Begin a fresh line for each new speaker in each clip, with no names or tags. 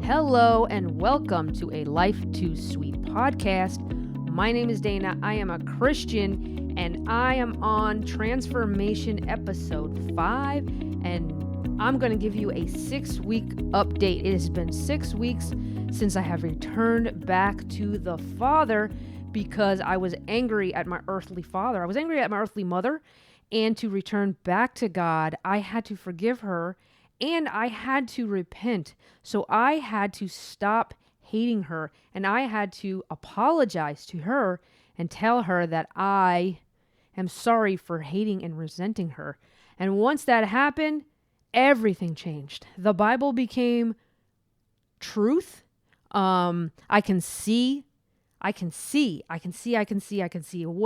Hello and welcome to a Life Too Sweet podcast. My name is Dana. I am a Christian and I am on Transformation episode 5, and I'm going to give you a 6-week update. It has been 6 weeks since I have returned back to the Father because I was angry at my earthly father. I was angry at my earthly mother, and to return back to God, I had to forgive her. And I had to repent. So I had to stop hating her, and I had to apologize to her and tell her that I am sorry for hating and resenting her. And once that happened, everything changed. The Bible became truth. I can see. What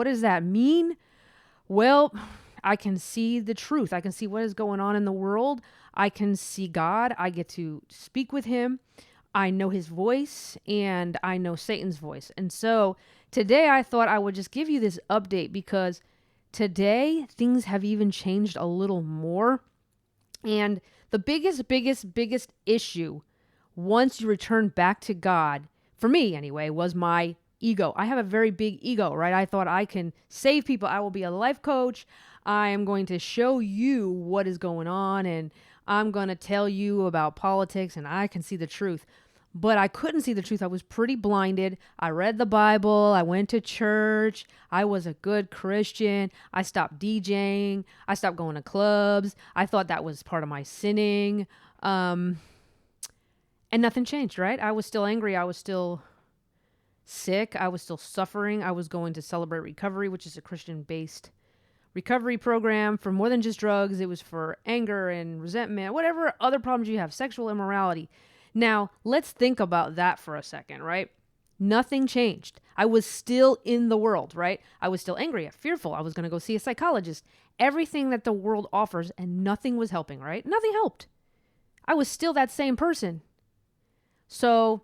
does that mean? Well, I can see the truth. I can see what is going on in the world. I can see God. I get to speak with him. I know his voice and I know Satan's voice. And so today I thought I would just give you this update because today things have even changed a little more. And the biggest issue once you return back to God, for me anyway, was my ego. I have a very big ego, right? I thought I can save people. I will be a life coach. I am going to show you what is going on, and I'm going to tell you about politics, and I can see the truth. But I couldn't see the truth. I was pretty blinded. I read the Bible. I went to church. I was a good Christian. I stopped DJing. I stopped going to clubs. I thought that was part of my sinning. And nothing changed, right? I was still angry. I was still sick. I was still suffering. I was going to Celebrate Recovery, which is a Christian-based recovery program for more than just drugs. It was for anger and resentment, whatever other problems you have, sexual immorality. Now, let's think about that for a second, right? Nothing changed. I was still in the world, right? I was still angry, fearful. I was going to go see a psychologist. Everything that the world offers, and nothing was helping, right? Nothing helped. I was still that same person. So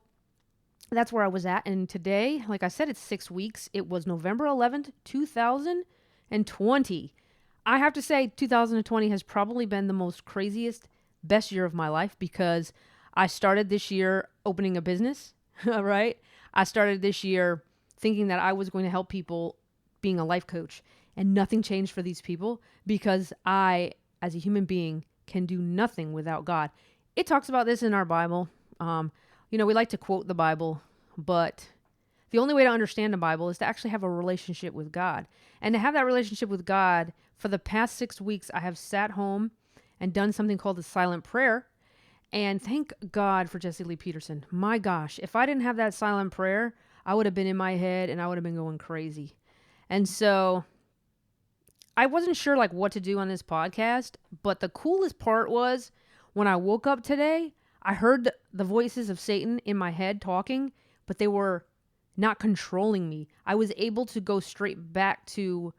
that's where I was at. And today, like I said, it's 6 weeks. It was November 11th, 2020. I have to say 2020 has probably been the most craziest, best year of my life because I started this year opening a business, right? I started this year thinking that I was going to help people being a life coach, and nothing changed for these people because I, as a human being, can do nothing without God. It talks about this in our Bible. We like to quote the Bible, but the only way to understand the Bible is to actually have a relationship with God. And to have that relationship with God, for the past 6 weeks, I have sat home and done something called the silent prayer. And thank God for Jesse Lee Peterson. My gosh, if I didn't have that silent prayer, I would have been in my head and I would have been going crazy. And so I wasn't sure what to do on this podcast, but the coolest part was when I woke up today, I heard the voices of Satan in my head talking, but they were not controlling me. I was able to go straight back to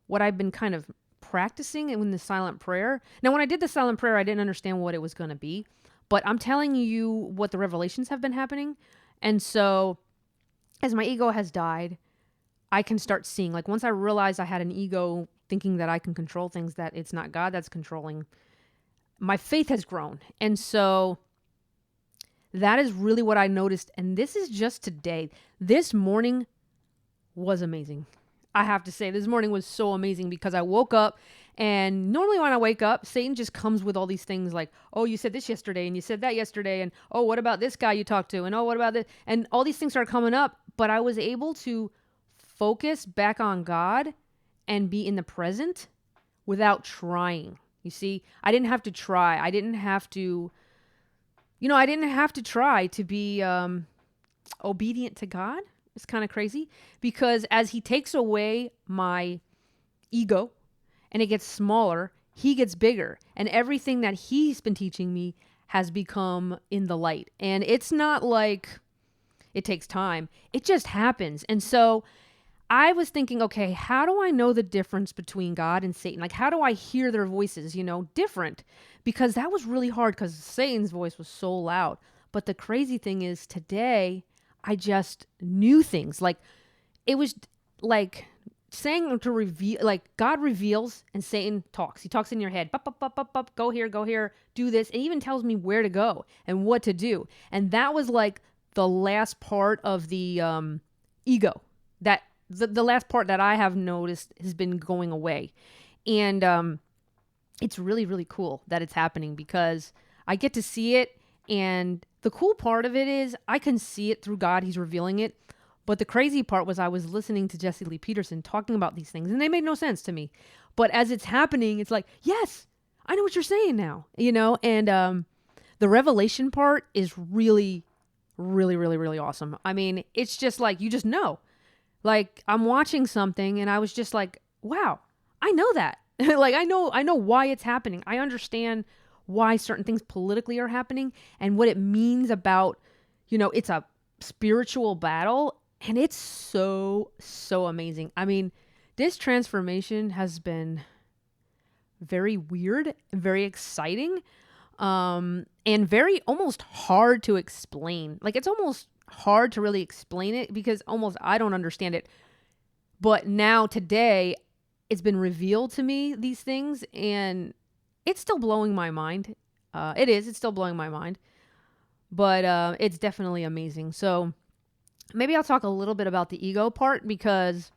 what I've been kind of practicing in the silent prayer. Now, when I did the silent prayer, I didn't understand what it was going to be, but I'm telling you what the revelations have been happening. And so as my ego has died, I can start seeing, once I realized I had an ego thinking that I can control things, that it's not God that's controlling, my faith has grown. And so that is really what I noticed. And this is just today. This morning was amazing. I have to say, this morning was so amazing because I woke up, and normally when I wake up, Satan just comes with all these things like, oh, you said this yesterday and you said that yesterday. And oh, what about this guy you talked to? And oh, what about this? And all these things started coming up, but I was able to focus back on God and be in the present without trying. You see, I didn't have to try. I didn't have to try to be obedient to God. It's kind of crazy because as he takes away my ego and it gets smaller, he gets bigger. And everything that he's been teaching me has become in the light. And it's not like it takes time. It just happens. And so I was thinking, okay, how do I know the difference between God and Satan? How do I hear their voices, different? Because that was really hard because Satan's voice was so loud. But the crazy thing is today, I just knew things. It was saying to reveal, like God reveals and Satan talks. He talks in your head, bup, bup, bup, bup, bup, go here, do this. And even tells me where to go and what to do. And that was like the last part of the ego, that the last part that I have noticed has been going away. And it's really, really cool that it's happening because I get to see it. And the cool part of it is I can see it through God. He's revealing it. But the crazy part was I was listening to Jesse Lee Peterson talking about these things, and they made no sense to me. But as it's happening, it's like, yes, I know what you're saying now, And the revelation part is really, really, really, really awesome. I mean, it's just like, you just know. Like, I'm watching something, and I was just like, wow, I know that. Like, I know why it's happening. I understand why certain things politically are happening and what it means about, it's a spiritual battle. And it's so, so amazing. I mean, this transformation has been very weird, very exciting, and very almost hard to explain. Like, it's almost hard to really explain it because almost I don't understand it. But now today, it's been revealed to me, these things, and it's still blowing my mind. It's still blowing my mind. But it's definitely amazing. So maybe I'll talk a little bit about the ego part because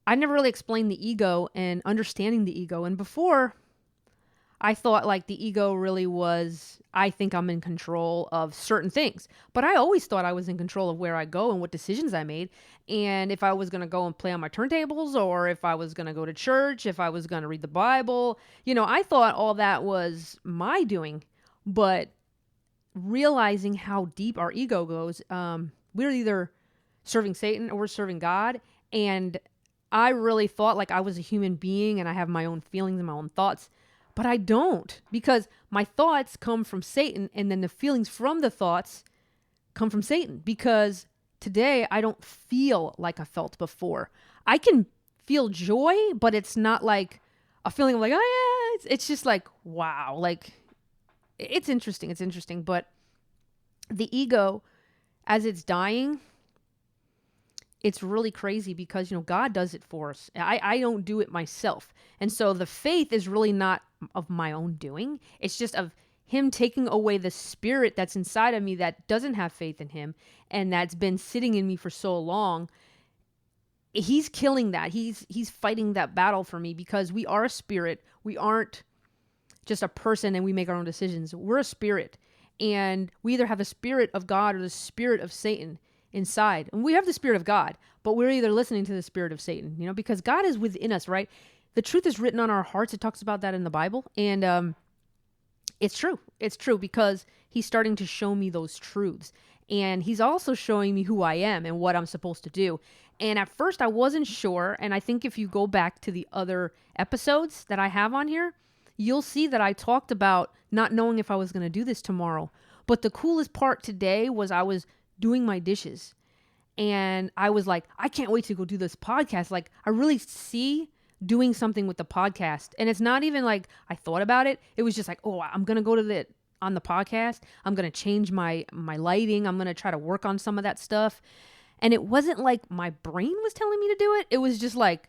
I never really explained the ego and understanding the ego. And before, I thought like the ego really was, I think I'm in control of certain things. But I always thought I was in control of where I go and what decisions I made. And if I was going to go and play on my turntables, or if I was going to go to church, if I was going to read the Bible, I thought all that was my doing. But realizing how deep our ego goes, we're either serving Satan or we're serving God. And I really thought like I was a human being and I have my own feelings and my own thoughts, but I don't, because my thoughts come from Satan and then the feelings from the thoughts come from Satan, because today I don't feel like I felt before. I can feel joy, but it's not like a feeling of like, oh yeah, it's just like, wow, like it's interesting. It's interesting. But the ego, as it's dying, it's really crazy because, God does it for us. I don't do it myself. And so the faith is really not of my own doing. It's just of him taking away the spirit that's inside of me that doesn't have faith in him and that's been sitting in me for so long. He's killing that. He's fighting that battle for me because we are a spirit. We aren't just a person and we make our own decisions. We're a spirit. And we either have the spirit of God or the spirit of Satan inside. And we have the spirit of God, but we're either listening to the spirit of Satan, because God is within us, right? The truth is written on our hearts. It talks about that in the Bible. And it's true. It's true because he's starting to show me those truths. And he's also showing me who I am and what I'm supposed to do. And at first I wasn't sure. And I think if you go back to the other episodes that I have on here, you'll see that I talked about not knowing if I was going to do this tomorrow. But the coolest part today was I was doing my dishes and I was like, I can't wait to go do this podcast. Like, I really see doing something with the podcast. And it's not even like I thought about it. It was just like, oh, I'm going to go to on the podcast. I'm going to change my lighting. I'm going to try to work on some of that stuff. And it wasn't like my brain was telling me to do it. It was just like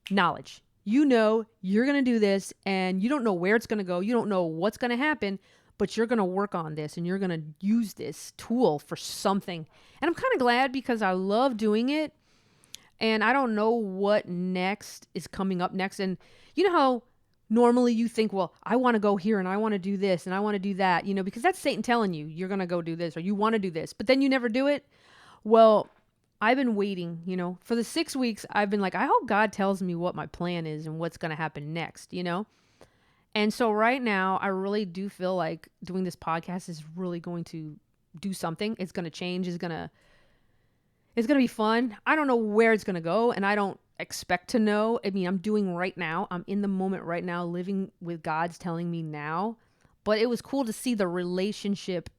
knowledge. You're going to do this and you don't know where it's going to go. You don't know what's going to happen, but you're going to work on this and you're going to use this tool for something. And I'm kind of glad because I love doing it and I don't know what next is coming up next. And you know how normally you think, well, I want to go here and I want to do this and I want to do that, because that's Satan telling you you're going to go do this or you want to do this, but then you never do it. Well, I've been waiting, for the 6 weeks. I've been like, I hope God tells me what my plan is and what's going to happen next, And so right now, I really do feel like doing this podcast is really going to do something. It's going to change. It's going to be fun. I don't know where it's going to go, and I don't expect to know. I mean, I'm doing right now. I'm in the moment right now, living with God's telling me now. But it was cool to see the relationship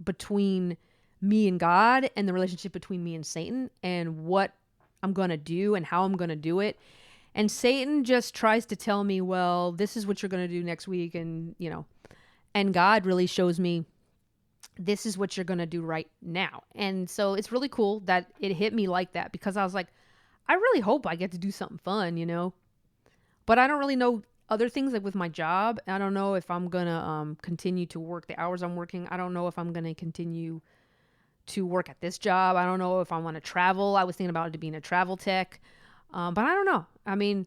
between me and God and the relationship between me and Satan and what I'm going to do and how I'm going to do it. And Satan just tries to tell me, well, this is what you're going to do next week. And, and God really shows me this is what you're going to do right now. And so it's really cool that it hit me like that because I was like, I really hope I get to do something fun, but I don't really know other things like with my job. I don't know if I'm going to continue to work the hours I'm working. I don't know if I'm going to continue to work at this job. I don't know if I want to travel. I was thinking about it being a travel tech. But I don't know. I mean,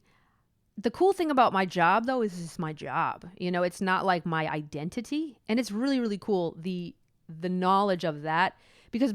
the cool thing about my job though is it's my job. It's not like my identity, and it's really really cool the knowledge of that, because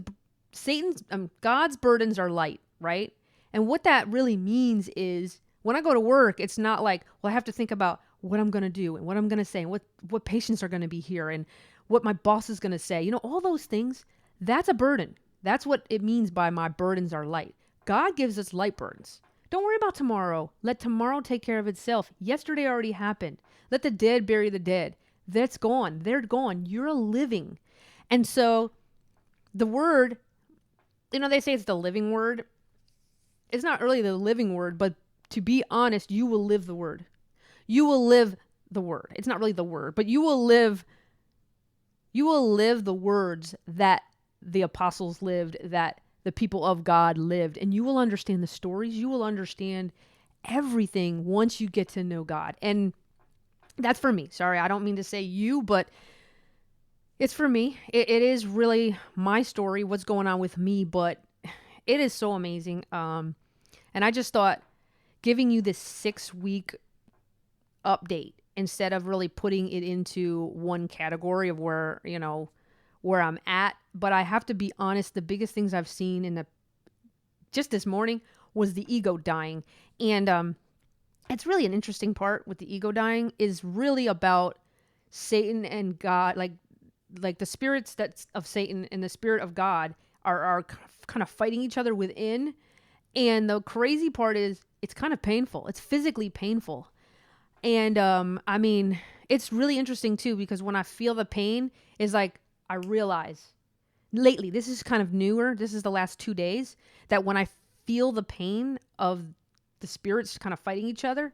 Satan's God's burdens are light, right? And what that really means is when I go to work, it's not like, well, I have to think about what I'm going to do and what I'm going to say and what patients are going to be here and what my boss is going to say. All those things, that's a burden. That's what it means by my burdens are light. God gives us light burdens. Don't worry about tomorrow. Let tomorrow take care of itself. Yesterday already happened. Let the dead bury the dead. That's gone. They're gone. You're living. And so the word, they say it's the living word. It's not really the living word, but to be honest, you will live the word. You will live the word. It's not really the word, but you will live the words that the apostles lived, that the people of God lived, and you will understand the stories. You will understand everything once you get to know God. And that's for me. Sorry, I don't mean to say you, but it's for me. It is really my story, what's going on with me, but it is so amazing. And I just thought giving you this 6-week update instead of really putting it into one category of where I'm at. But I have to be honest, the biggest things I've seen just this morning was the ego dying. And it's really an interesting part with the ego dying is really about Satan and God, like the spirits of Satan and the spirit of God are kind of fighting each other within. And the crazy part is it's kind of painful. It's physically painful. And I mean, it's really interesting too, because when I feel the pain, is like I realize lately, this is kind of newer. This is the last 2 days that when I feel the pain of the spirits kind of fighting each other,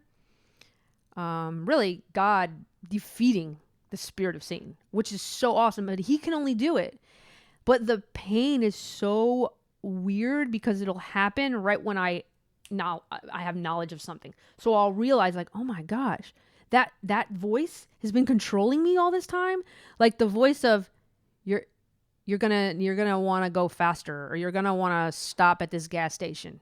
really God defeating the spirit of Satan, which is so awesome. But he can only do it. But the pain is so weird because it'll happen right when I have knowledge of something. So I'll realize like, oh my gosh, that voice has been controlling me all this time. Like the voice of you're gonna want to go faster, or you're gonna want to stop at this gas station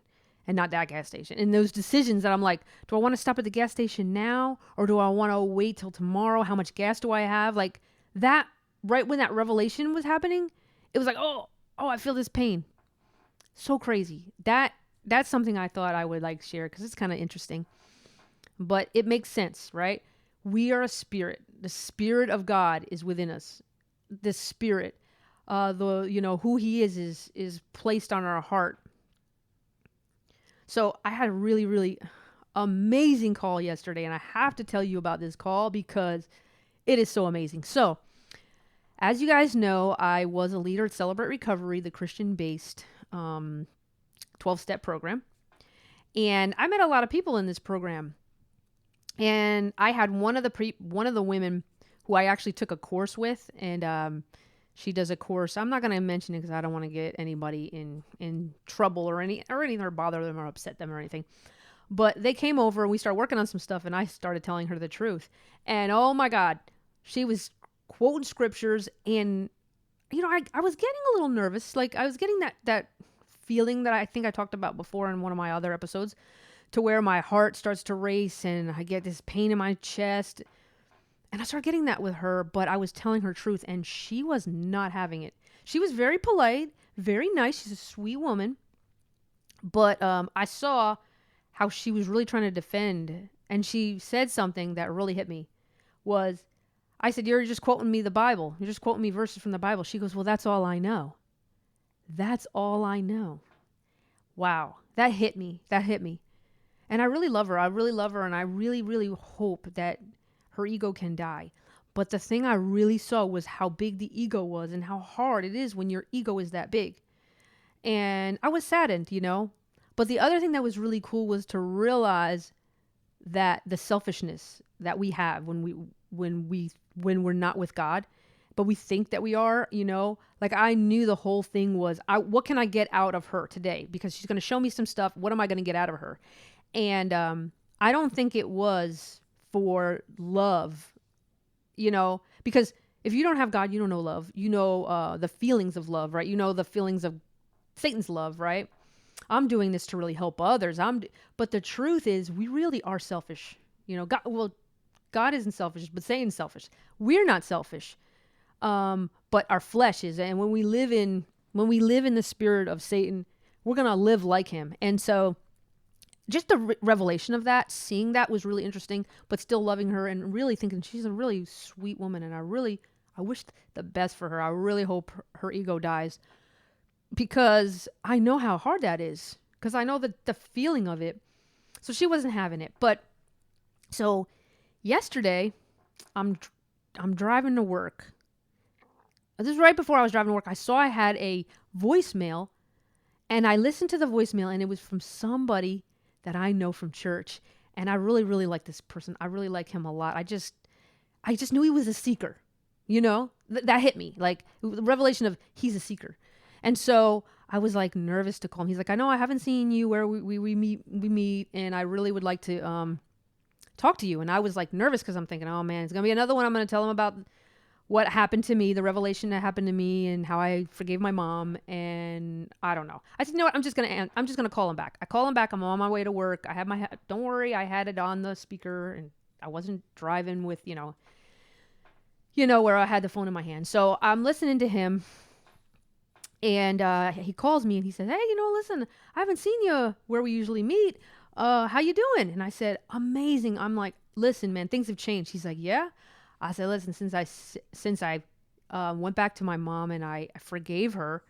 and not that gas station. And those decisions that I'm like, do I want to stop at the gas station now, or do I want to wait till tomorrow? How much gas do I have? Like that, right when that revelation was happening, it was like, oh, I feel this pain. So crazy. That's something I thought I would like share because it's kind of interesting. But it makes sense, right? We are a spirit. The spirit of God is within us. The spirit, who he is placed on our heart. So I had a really, really amazing call yesterday, and I have to tell you about this call because it is so amazing. So, as you guys know, I was a leader at Celebrate Recovery, the Christian-based 12-step program. And I met a lot of people in this program. And I had one of the women who I actually took a course with, and she does a course. I'm not going to mention it because I don't want to get anybody in trouble or anything, or bother them or upset them or anything. But they came over and we started working on some stuff, and I started telling her the truth. And oh my God, she was quoting scriptures, and I was getting a little nervous. Like I was getting that feeling that I think I talked about before in one of my other episodes, to where my heart starts to race and I get this pain in my chest. And I started getting that with her, but I was telling her truth, and she was not having it. She was very polite, very nice. She's a sweet woman. But I saw how she was really trying to defend, and she said something that really hit me. I said, you're just quoting me the Bible. You're just quoting me verses from the Bible. She goes, well, that's all I know. That's all I know. Wow. That hit me. And I really love her. And I really, really hope that her ego can die. But the thing I really saw was how big the ego was and how hard it is when your ego is that big. And I was saddened, But the other thing that was really cool was to realize that the selfishness that we have when we're not with God, but we think that we are, like I knew the whole thing was, what can I get out of her today? Because she's going to show me some stuff. What am I going to get out of her? And I don't think it was for love, because if you don't have God, you don't know love. You know the feelings of love, right? You know the feelings of Satan's love, right? I'm doing this to really help others. But the truth is, we really are selfish. God isn't selfish, but Satan's selfish. We're not selfish, but our flesh is. And when we live in the spirit of Satan, we're gonna live like him. And so, just the revelation of that, seeing that was really interesting. But still loving her and really thinking she's a really sweet woman, and I wish the best for her. I really hope her ego dies, because I know how hard that is. Because I know the feeling of it. So she wasn't having it. But so yesterday, I'm driving to work. This is right before I was driving to work. I saw I had a voicemail, and I listened to the voicemail, and it was from somebody that I know from church. And I really, really like this person. I really like him a lot. I just knew he was a seeker. That hit me. Like the revelation of he's a seeker. And so I was like nervous to call him. He's like, I know I haven't seen you where we meet, and I really would like to talk to you. And I was like nervous because I'm thinking, oh man, it's gonna be another one. I'm gonna tell him about what happened to me, the revelation that happened to me, and how I forgave my mom. And I don't know. I said, you know what? I'm just gonna call him back. I call him back. I'm on my way to work. I have don't worry, I had it on the speaker, and I wasn't driving with where I had the phone in my hand. So I'm listening to him. And he calls me and he says, hey, listen, I haven't seen you where we usually meet. How you doing? And I said, amazing. I'm like, listen, man, things have changed. He's like, yeah. I said, listen, since I went back to my mom and I forgave her,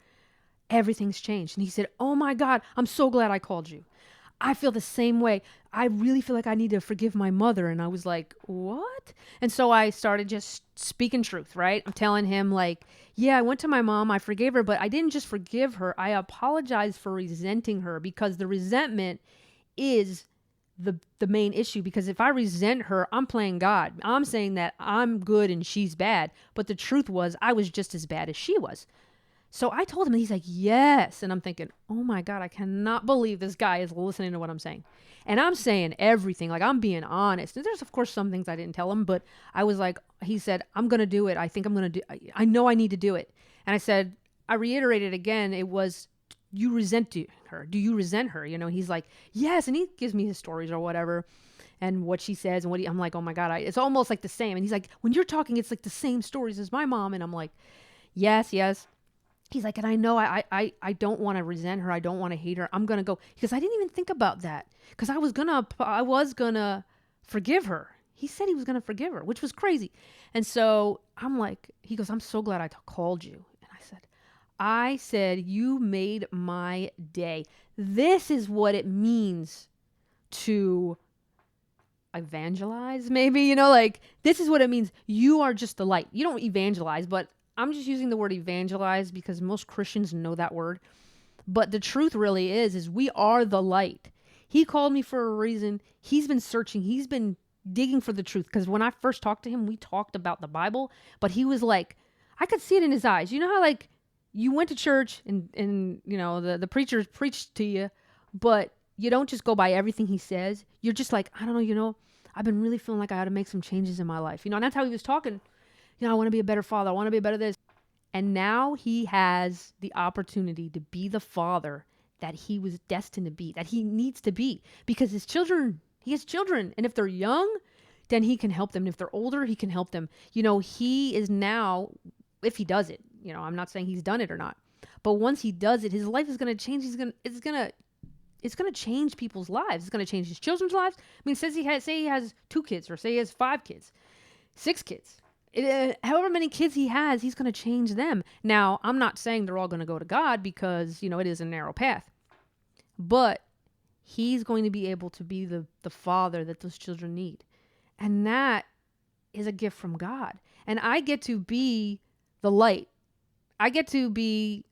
everything's changed. And he said, oh my God, I'm so glad I called you. I feel the same way. I really feel like I need to forgive my mother. And I was like, what? And so I started just speaking truth, right? I'm telling him like, yeah, I went to my mom. I forgave her, but I didn't just forgive her. I apologized for resenting her, because the resentment is the main issue. Because if I resent her, I'm playing God. I'm saying that I'm good and she's bad. But the truth was I was just as bad as she was. So I told him, and he's like, yes. And I'm thinking, oh my God, I cannot believe this guy is listening to what I'm saying. And I'm saying everything, like I'm being honest. And there's of course some things I didn't tell him, but I was like, he said, I'm going to do it. I think I'm going to I know I need to do it. And I said, I reiterated again, it was, you resent her. Do you resent her? He's like, yes. And he gives me his stories or whatever, and what she says and I'm like, oh my God, it's almost like the same. And he's like, when you're talking, it's like the same stories as my mom. And I'm like, yes. He's like, and I know I don't want to resent her. I don't want to hate her. I'm going to go, because I didn't even think about that, because I was going to forgive her. He said he was going to forgive her, which was crazy. And so I'm like, he goes, I'm so glad I called you. And I said, you made my day. This is what it means to evangelize, maybe, like this is what it means. You are just the light. You don't evangelize, but I'm just using the word evangelize because most Christians know that word. But the truth really is we are the light. He called me for a reason. He's been searching. He's been digging for the truth. Because when I first talked to him, we talked about the Bible. But he was like, I could see it in his eyes. You know how like you went to church and the preachers preached to you, but you don't just go by everything he says. You're just like, I don't know, I've been really feeling like I ought to make some changes in my life. And that's how he was talking. I want to be a better father. I want to be a better this. And now he has the opportunity to be the father that he was destined to be, that he needs to be, because he has children. And if they're young, then he can help them. And if they're older, he can help them. He is now, if he does it, I'm not saying he's done it or not, but once he does it, his life is going to change. It's going to change people's lives. It's going to change his children's lives. I mean, say he has 2 kids, or say he has 5 kids, 6 kids. However many kids he has, he's going to change them. Now, I'm not saying they're all going to go to God, because, it is a narrow path. But he's going to be able to be the father that those children need. And that is a gift from God. And I get to be the light. I get to be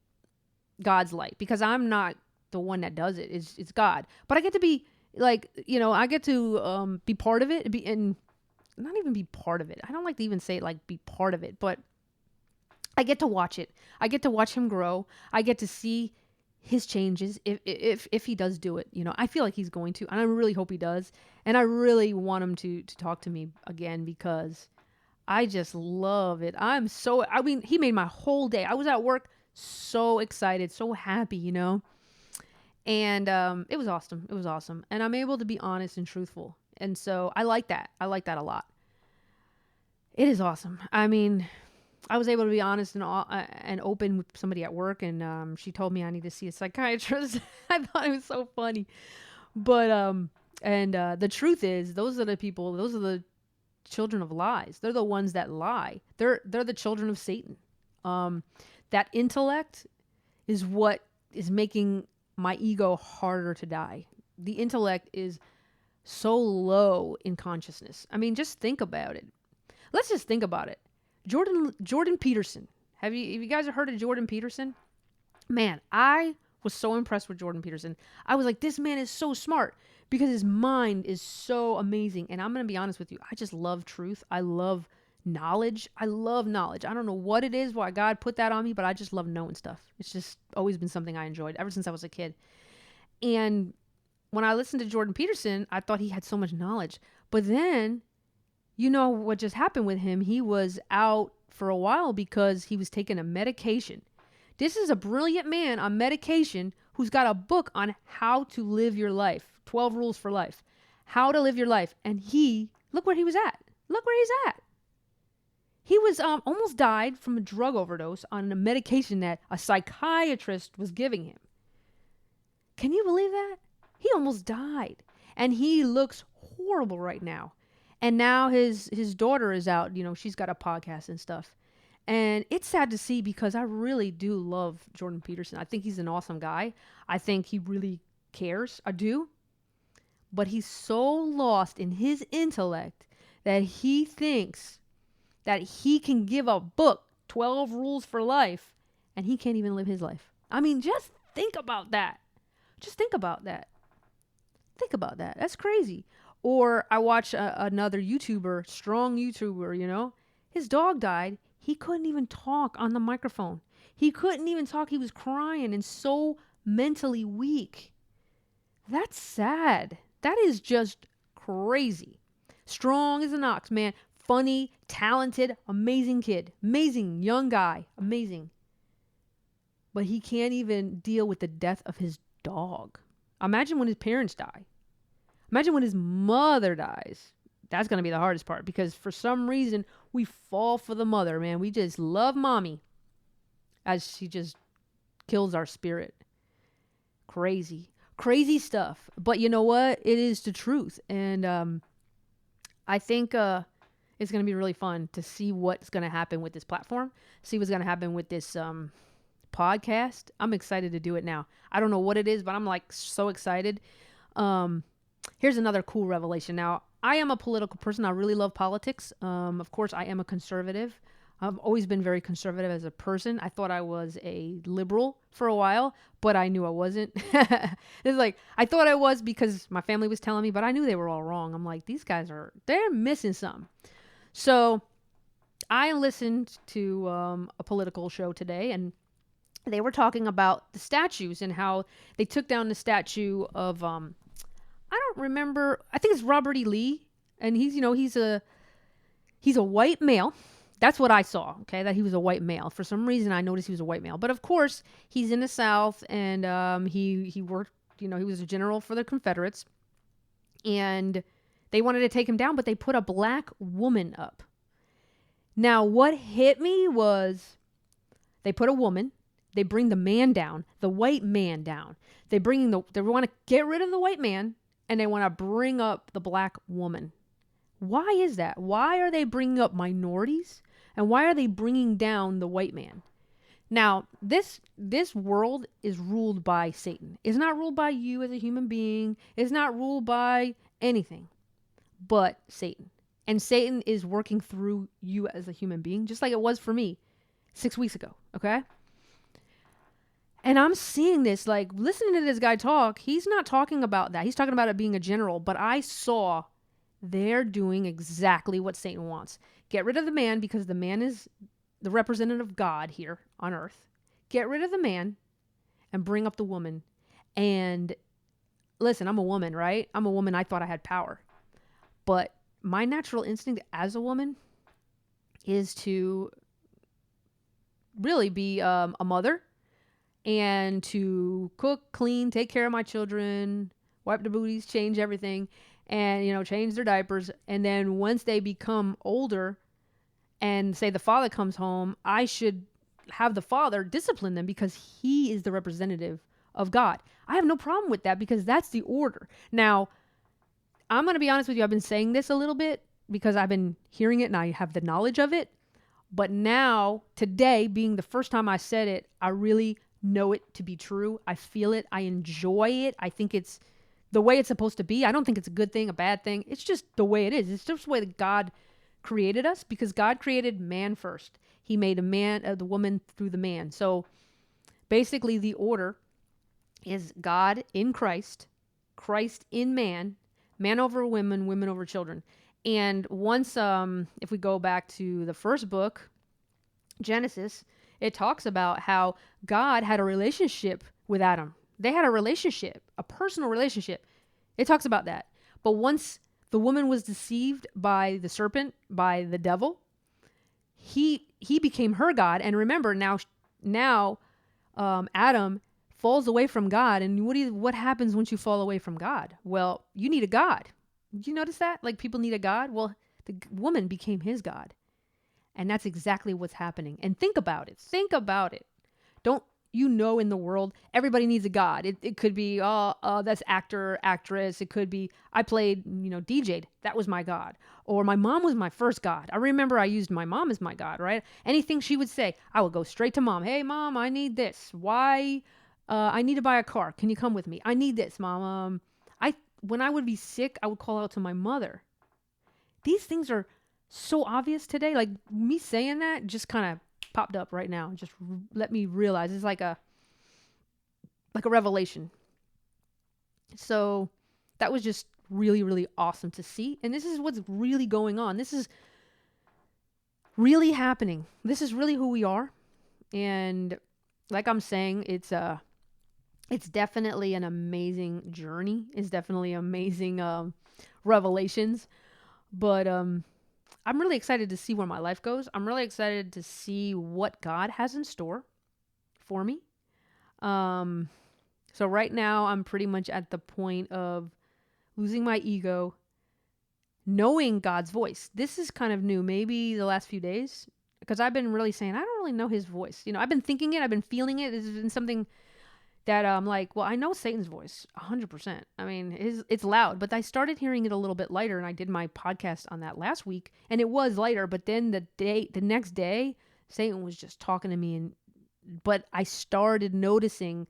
God's light, because I'm not the one that does it. It's God. But I get to be like, I get to be part of it, and not even be part of it. I don't like to even say it like be part of it, but I get to watch it. I get to watch him grow. I get to see his changes if he does do it. You know, I feel like he's going to, and I really hope he does. And I really want him to talk to me again because I just love it. I mean, he made my whole day. I was at work so excited, so happy, you know? And it was awesome. It was awesome. And I'm able to be honest and truthful. And so I like that. I like that a lot. It is awesome. I mean, I was able to be honest and open with somebody at work, and she told me I need to see a psychiatrist. I thought it was so funny, but the truth is, those are the people. Those are the children of lies. They're the ones that lie. They're the children of Satan. That intellect is what is making my ego harder to die. The intellect is so low in consciousness. I mean, just think about it. Let's just think about it. Jordan Peterson. Have you guys heard of Jordan Peterson? Man, I was so impressed with Jordan Peterson. I was like, this man is so smart because his mind is so amazing. And I'm going to be honest with you. I just love truth. I love knowledge. I love knowledge. I don't know what it is, why God put that on me, but I just love knowing stuff. It's just always been something I enjoyed ever since I was a kid. And when I listened to Jordan Peterson, I thought he had so much knowledge. But then, you know what just happened with him? He was out for a while because he was taking a medication. This is a brilliant man on medication who's got a book on how to live your life. 12 rules for life. How to live your life. And look where he was at. Look where he's at. He was almost died from a drug overdose on a medication that a psychiatrist was giving him. Can you believe that? He almost died. And he looks horrible right now. And now his daughter is out. You know, she's got a podcast and stuff. And it's sad to see because I really do love Jordan Peterson. I think he's an awesome guy. I think he really cares. I do. But he's so lost in his intellect that he thinks that he can give a book, 12 rules for life, and he can't even live his life. I mean, just think about that. Just think about that. Think about that. That's crazy. Or I watch another YouTuber, strong YouTuber, you know. His dog died. He couldn't even talk on the microphone. He couldn't even talk. He was crying and so mentally weak. That's sad. That is just crazy. Strong as an ox, man. Funny, talented, amazing kid. Amazing young guy. Amazing. But he can't even deal with the death of his dog. Imagine when his parents die. Imagine when his mother dies. That's going to be the hardest part because for some reason we fall for the mother, man. We just love mommy as she just kills our spirit. Crazy. Crazy stuff. But you know what? It is the truth. And I think it's going to be really fun to see what's going to happen with this platform. See what's going to happen with this podcast. I'm excited to do it now. I don't know what it is, but I'm like so excited. Here's another cool revelation. Now, I am a political person. I really love politics. Of course, I am a conservative. I've always been very conservative as a person. I thought I was a liberal for a while, but I knew I wasn't. It's like, I thought I was because my family was telling me, but I knew they were all wrong. I'm like, these guys they're missing something. So I listened to a political show today, and they were talking about the statues and how they took down the statue of, I don't remember, I think it's Robert E. Lee, and he's a white male. That's what I saw, okay, that he was a white male. For some reason, I noticed he was a white male. But of course, he's in the South, and he worked, he was a general for the Confederates. And they wanted to take him down, but they put a black woman up. Now, what hit me was they put a woman, they bring the man down, the white man down. They want to get rid of the white man, and they want to bring up the black woman. Why is that? Why are they bringing up minorities? And why are they bringing down the white man? Now, this world is ruled by Satan. It's not ruled by you as a human being. It's not ruled by anything but Satan. And Satan is working through you as a human being, just like it was for me 6 weeks ago, okay? And I'm seeing this, like, listening to this guy talk, he's not talking about that. He's talking about it being a general, but I saw they're doing exactly what Satan wants. Get rid of the man because the man is the representative of God here on earth, get rid of the man and bring up the woman. And listen, I'm a woman, right? I'm a woman. I thought I had power. But my natural instinct as a woman is to really be a mother and to cook, clean, take care of my children, wipe the booties, change everything, and, change their diapers. And then once they become older and say the father comes home, I should have the father discipline them because he is the representative of God. I have no problem with that because that's the order. Now, I'm going to be honest with you. I've been saying this a little bit because I've been hearing it and I have the knowledge of it. But now, today, being the first time I said it, I really know it to be true. I feel it. I enjoy it. I think it's the way it's supposed to be. I don't think it's a good thing, a bad thing. It's just the way it is. It's just the way that God created us because God created man first. He made the woman through the man. So basically the order is God in Christ, Christ in man, man over women, women over children. And once, if we go back to the first book, Genesis, it talks about how God had a relationship with Adam. They had a relationship, a personal relationship. It talks about that. But once the woman was deceived by the serpent, by the devil, he became her God. And remember, now Adam falls away from God. And what happens once you fall away from God? Well, you need a God. Did you notice that? Like people need a God? Well, the woman became his God. And that's exactly what's happening. And think about it. Think about it. Don't in the world, everybody needs a God. It could be, that's actor, actress. It could be, I played, DJ'd. That was my God. Or my mom was my first God. I remember I used my mom as my God, right? Anything she would say, I would go straight to mom. Hey, mom, I need this. Why? I need to buy a car. Can you come with me? I need this, mom. When I would be sick, I would call out to my mother. These things are so obvious today. Like me saying that just kind of popped up right now. Just let me realize it's like a revelation. So that was just really, really awesome to see. And this is what's really going on. This is really happening. This is really who we are. And like I'm saying, it's definitely an amazing journey. It's definitely amazing revelations. But I'm really excited to see where my life goes. I'm really excited to see what God has in store for me. So right now, I'm pretty much at the point of losing my ego, knowing God's voice. This is kind of new, maybe the last few days, because I've been really saying, I don't really know his voice. I've been thinking it. I've been feeling it. It's been something that I'm like, well, I know Satan's voice 100%. I mean, it's loud, but I started hearing it a little bit lighter, and I did my podcast on that last week, and it was lighter. But then the next day, Satan was just talking to me, but I started noticing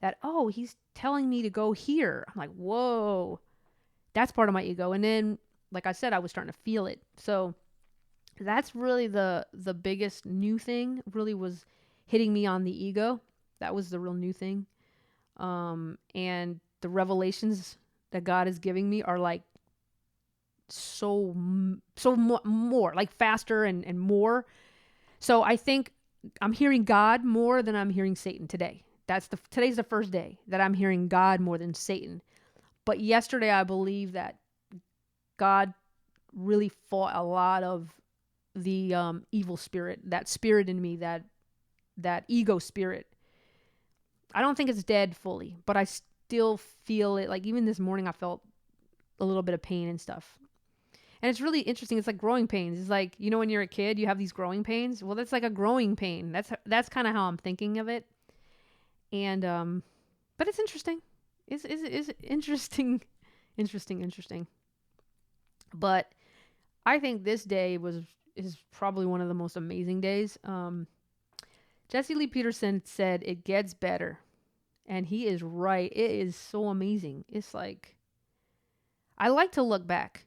that, oh, he's telling me to go here. I'm like, whoa, that's part of my ego. And then, like I said, I was starting to feel it. So that's really the biggest new thing. Really was hitting me on the ego. That was the real new thing. And the revelations that God is giving me are like so more, like faster and more. So I think I'm hearing God more than I'm hearing Satan today. Today's the first day that I'm hearing God more than Satan. But yesterday I believe that God really fought a lot of the evil spirit, that spirit in me, that ego spirit. I don't think it's dead fully, but I still feel it. Like even this morning, I felt a little bit of pain and stuff. And it's really interesting. It's like growing pains. It's like, when you're a kid, you have these growing pains. Well, that's like a growing pain. That's kind of how I'm thinking of it. And, but it's interesting. It's interesting, interesting. But I think this day is probably one of the most amazing days. Jesse Lee Peterson said, it gets better. And he is right. It is so amazing. It's like, I like to look back.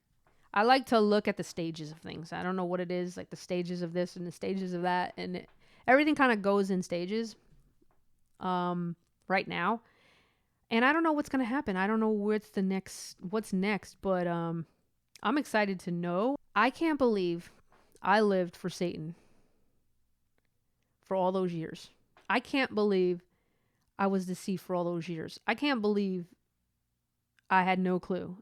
I like to look at the stages of things. I don't know what it is, like the stages of this and the stages of that. And everything kind of goes in stages right now. And I don't know what's going to happen. I don't know what's next. But I'm excited to know. I can't believe I lived for Satan for all those years. I can't believe I was deceived for all those years. I can't believe I had no clue.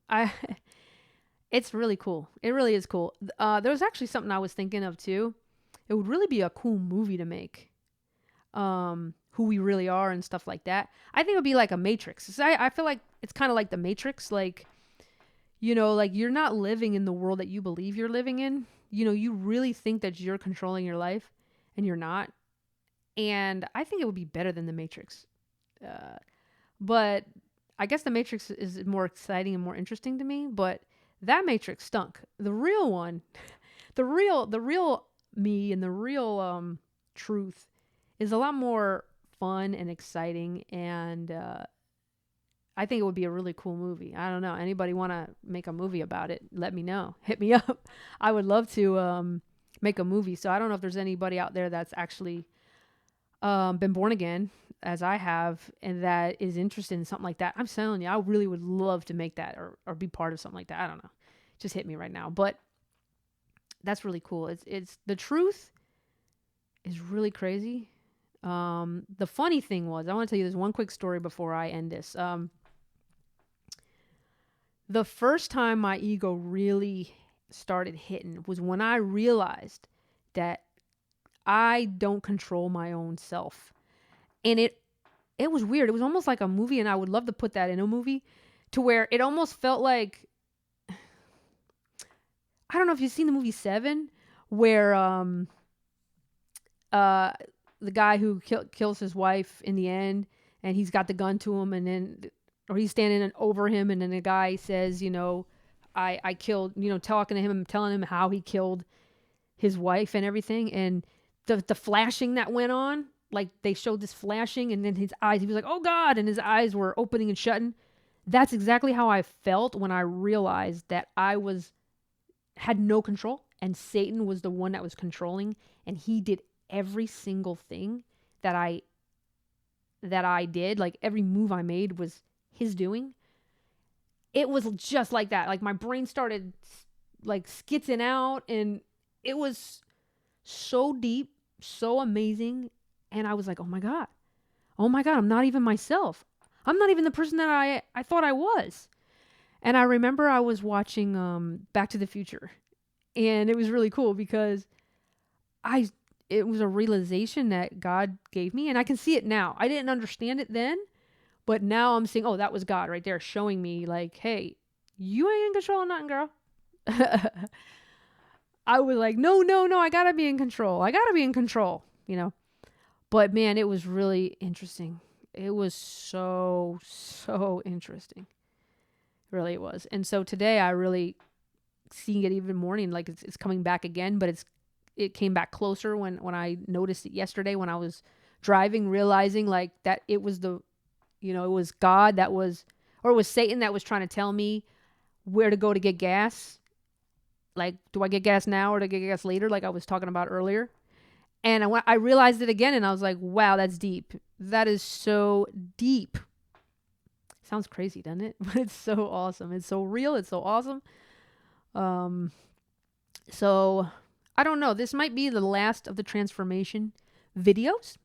It's really cool. It really is cool. There was actually something I was thinking of too. It would really be a cool movie to make. Who we really are and stuff like that. I think it would be like a Matrix. 'Cause I feel like it's kind of like the Matrix. Like, like you're not living in the world that you believe you're living in. You really think that you're controlling your life and you're not. And I think it would be better than the Matrix. But I guess the Matrix is more exciting and more interesting to me. But that Matrix stunk. The real one, the real me and the real truth is a lot more fun and exciting, and I think it would be a really cool movie. I don't know. Anybody want to make a movie about it? Let me know. Hit me up. I would love to make a movie. So I don't know if there's anybody out there that's actually been born again, as I have, and that is interested in something like that. I'm telling you, I really would love to make that or be part of something like that. I don't know. Just hit me right now. But that's really cool. It's the truth is really crazy. The funny thing was, I want to tell you this one quick story before I end this. The first time my ego really started hitting was when I realized that I don't control my own self. And it was weird. It was almost like a movie, and I would love to put that in a movie, to where it almost felt like, I don't know if you've seen the movie Seven, where the guy who kills his wife in the end, and he's got the gun to him, and then, or he's standing over him, and then the guy says, I killed, talking to him and telling him how he killed his wife and everything, and the flashing that went on, like they showed this flashing, and then his eyes, he was like, oh God, and his eyes were opening and shutting. That's exactly how I felt when I realized that I had no control, and Satan was the one that was controlling, and he did every single thing that I did. Like every move I made was his doing. It was just like that. Like my brain started like skitzing out, and it was so deep, so amazing. And I was like, oh my God, I'm not even myself. I'm not even the person that I thought I was. And I remember I was watching Back to the Future, and it was really cool because it was a realization that God gave me, and I can see it now. I didn't understand it then, but now I'm seeing, oh, that was God right there showing me like, hey, you ain't in control of nothing, girl. I was like, no, I gotta be in control. But man, it was really interesting. It was so interesting. Really, it was. And so today I really seeing it even more, like it's coming back again, but it came back closer when I noticed it yesterday when I was driving, realizing like that it was it was God or it was Satan that was trying to tell me where to go to get gas. Like, do I get gas now or do I get gas later? Like I was talking about earlier. And I realized it again, and I was like, wow, that's deep. That is so deep. Sounds crazy, doesn't it? But it's so awesome. It's so real. It's so awesome. So I don't know. This might be the last of the transformation videos.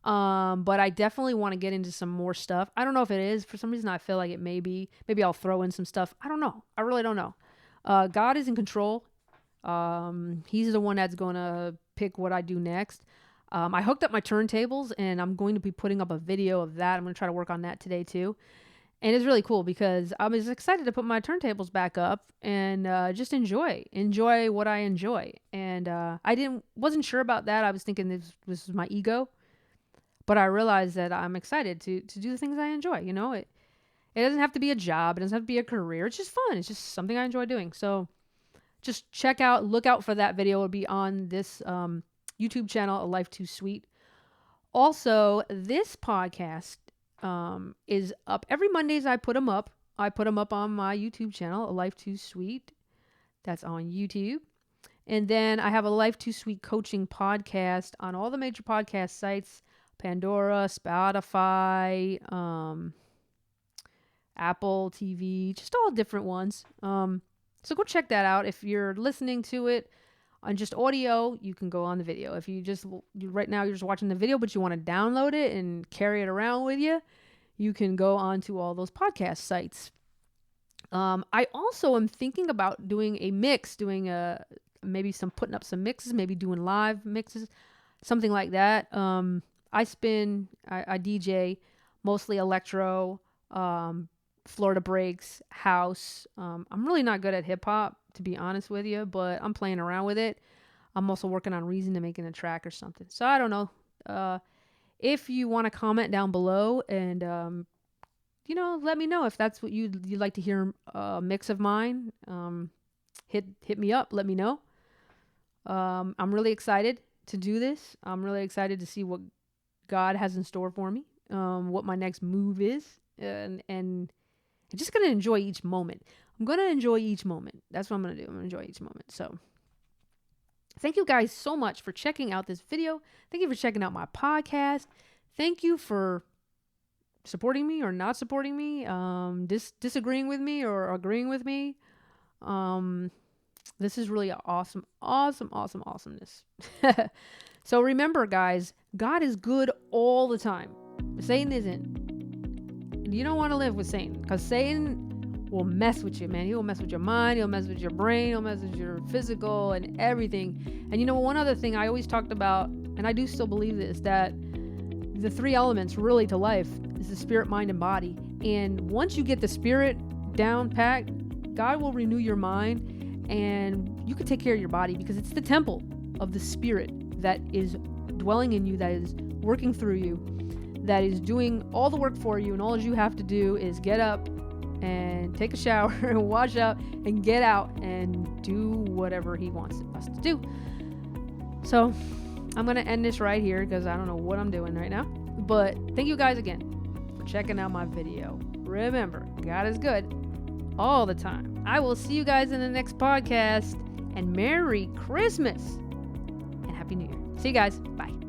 But I definitely want to get into some more stuff. I don't know if it is. For some reason, I feel like it may be. Maybe I'll throw in some stuff. I don't know. I really don't know. God is in control. He's the one that's going to pick what I do next. I hooked up my turntables, and I'm going to be putting up a video of that. I'm going to try to work on that today too. And it's really cool because I was excited to put my turntables back up and just enjoy what I enjoy. And I wasn't sure about that. I was thinking this was my ego, but I realized that I'm excited to do the things I enjoy. It doesn't have to be a job. It doesn't have to be a career. It's just fun. It's just something I enjoy doing. So just look out for that video. It'll be on this YouTube channel, A Life Too Sweet. Also, this podcast is up every Mondays. I put them up on my YouTube channel, A Life Too Sweet. That's on YouTube. And then I have a Life Too Sweet coaching podcast on all the major podcast sites, Pandora, Spotify, Apple TV, just all different ones. So go check that out. If you're listening to it On just audio, you can go on the video. If right now you're just watching the video, but you want to download it and carry it around with you, you can go onto all those podcast sites. I also am thinking about doing a mix, putting up some mixes, maybe doing live mixes, something like that. I DJ mostly electro, Florida breaks, house. I'm really not good at hip hop, to be honest with you, but I'm playing around with it. I'm also working on Reason to making a track or something. So I don't know. If you want to comment down below and, let me know if that's what you'd like to hear a mix of mine. Hit me up. Let me know. I'm really excited to do this. I'm really excited to see what God has in store for me, what my next move is, and I'm just going to enjoy each moment. I'm going to enjoy each moment. That's what I'm going to do. I'm going to enjoy each moment. So thank you guys so much for checking out this video. Thank you for checking out my podcast. Thank you for supporting me or not supporting me, disagreeing with me or agreeing with me. This is really awesomeness. So remember, guys, God is good all the time. Satan isn't. You don't want to live with Satan, because Satan will mess with you, man. He'll mess with your mind. He'll mess with your brain. He'll mess with your physical and everything. And one other thing I always talked about, and I do still believe this, that the 3 elements really to life is the spirit, mind, and body. And once you get the spirit down packed, God will renew your mind, and you can take care of your body, because it's the temple of the spirit that is dwelling in you, that is working through you, that is doing all the work for you, and all you have to do is get up and take a shower and wash up and get out and do whatever he wants us to do. So I'm going to end this right here, because I don't know what I'm doing right now. But thank you guys again for checking out my video. Remember, God is good all the time. I will see you guys in the next podcast, and Merry Christmas and Happy New Year. See you guys. Bye.